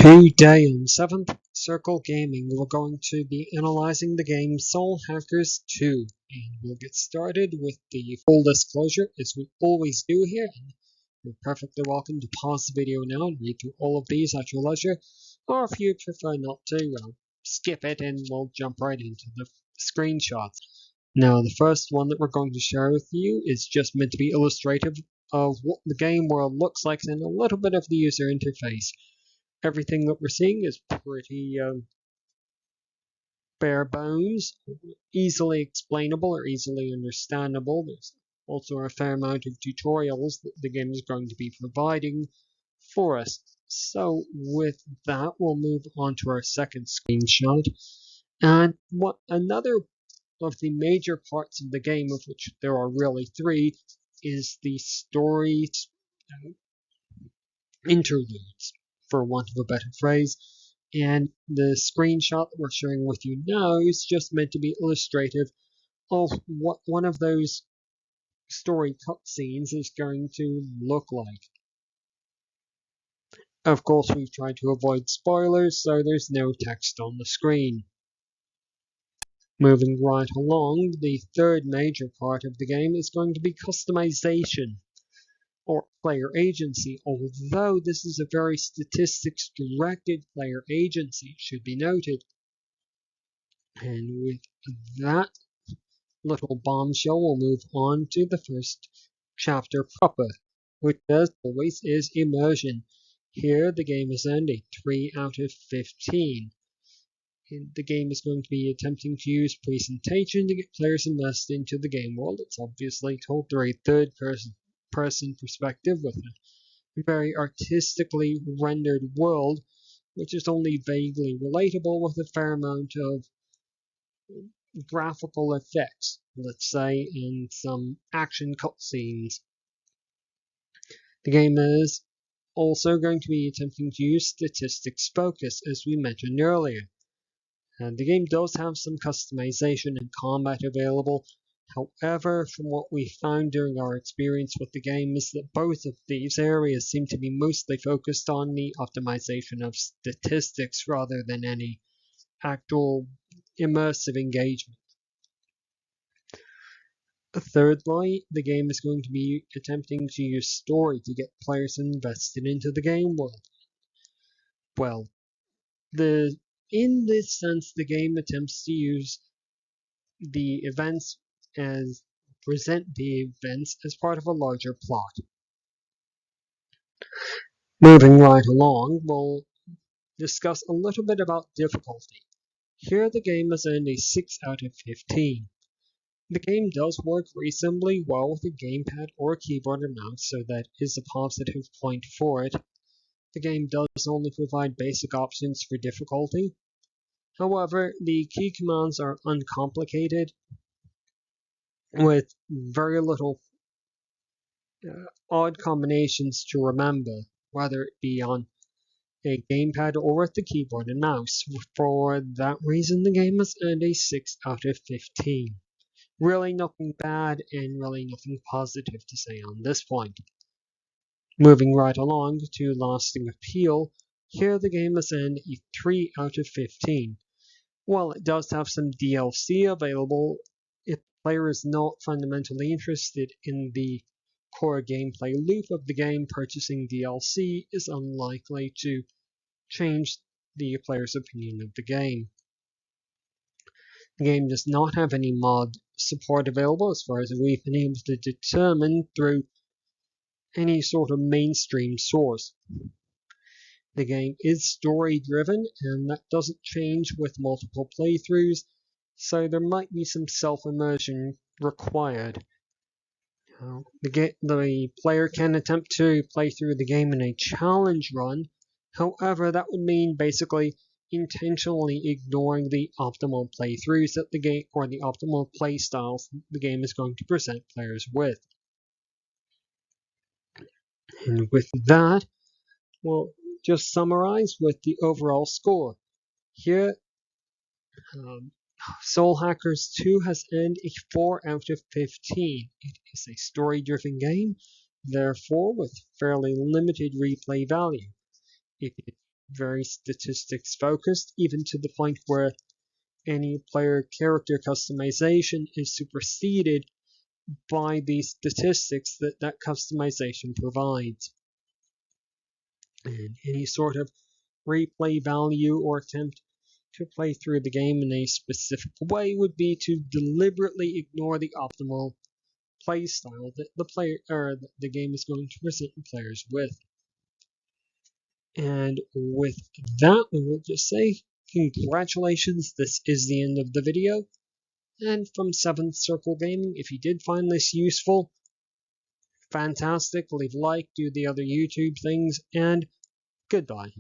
Today on 7th Circle Gaming, we're going to be analyzing the game Soul Hackers 2, and we'll get started with the full disclosure as we always do here. And you're perfectly welcome to pause the video now and read through all of these at your leisure, or if you prefer not to, skip it and we'll jump right into the screenshots. Now, the first one that we're going to share with you is just meant to be illustrative of what the game world looks like and a little bit of the user interface. Everything that we're seeing is pretty bare bones, easily explainable or easily understandable. There's also a fair amount of tutorials that the game is going to be providing for us. So with that, we'll move on to our second screenshot. And what another of the major parts of the game, of which there are really three, is the story interludes, for want of a better phrase. And the screenshot that we're sharing with you now is just meant to be illustrative of what one of those story cutscenes is going to look like. Of course, we've tried to avoid spoilers, so there's no text on the screen. Moving right along, the third major part of the game is going to be customization, or player agency, although this is a very statistics-directed player agency, it should be noted. And with that little bombshell, we'll move on to the first chapter proper, which as always is Immersion. Here the game is earned a 3 out of 15. And the game is going to be attempting to use presentation to get players immersed into the game world. It's obviously told through a third-person perspective with a very artistically rendered world, which is only vaguely relatable with a fair amount of graphical effects, let's say, in some action cutscenes. The game is also going to be attempting to use statistics focus, as we mentioned earlier. And the game does have some customization and combat available. However, from what we found during our experience with the game is that both of these areas seem to be mostly focused on the optimization of statistics rather than any actual immersive engagement. Thirdly, the game is going to be attempting to use story to get players invested into the game world. Well, in this sense, the game attempts to use the events as present the events as part of a larger plot. Moving right along, we'll discuss a little bit about difficulty. Here the game has earned a 6 out of 15. The game does work reasonably well with a gamepad or keyboard and mouse, so that is a positive point for it. The game does only provide basic options for difficulty. However, the key commands are uncomplicated, with very little odd combinations to remember, whether it be on a gamepad or with the keyboard and mouse. For that reason, the game has earned a 6 out of 15. Really nothing bad and really nothing positive to say on this point. Moving right along to lasting appeal, here the game has earned a 3 out of 15. While it does have some DLC available, if the player is not fundamentally interested in the core gameplay loop of the game, purchasing DLC is unlikely to change the player's opinion of the game. The game does not have any mod support available as far as we've been able to determine through any sort of mainstream source. The game is story driven, and that doesn't change with multiple playthroughs, so there might be some self-immersion required. The player can attempt to play through the game in a challenge run. However, that would mean basically intentionally ignoring the optimal playthroughs that the game, or the optimal playstyles the game is going to present players with. And with that, we'll just summarize with the overall score. Here, Soul Hackers 2 has earned a 4 out of 15. It is a story-driven game, therefore with fairly limited replay value. It is very statistics focused, even to the point where any player character customization is superseded by the statistics that that customization provides. And any sort of replay value or attempt to play through the game in a specific way would be to deliberately ignore the optimal play style that the game is going to present players with. And with that, we will just say congratulations, this is the end of the video. And from 7th Circle Gaming, if you did find this useful, fantastic, leave a like, do the other YouTube things, and goodbye.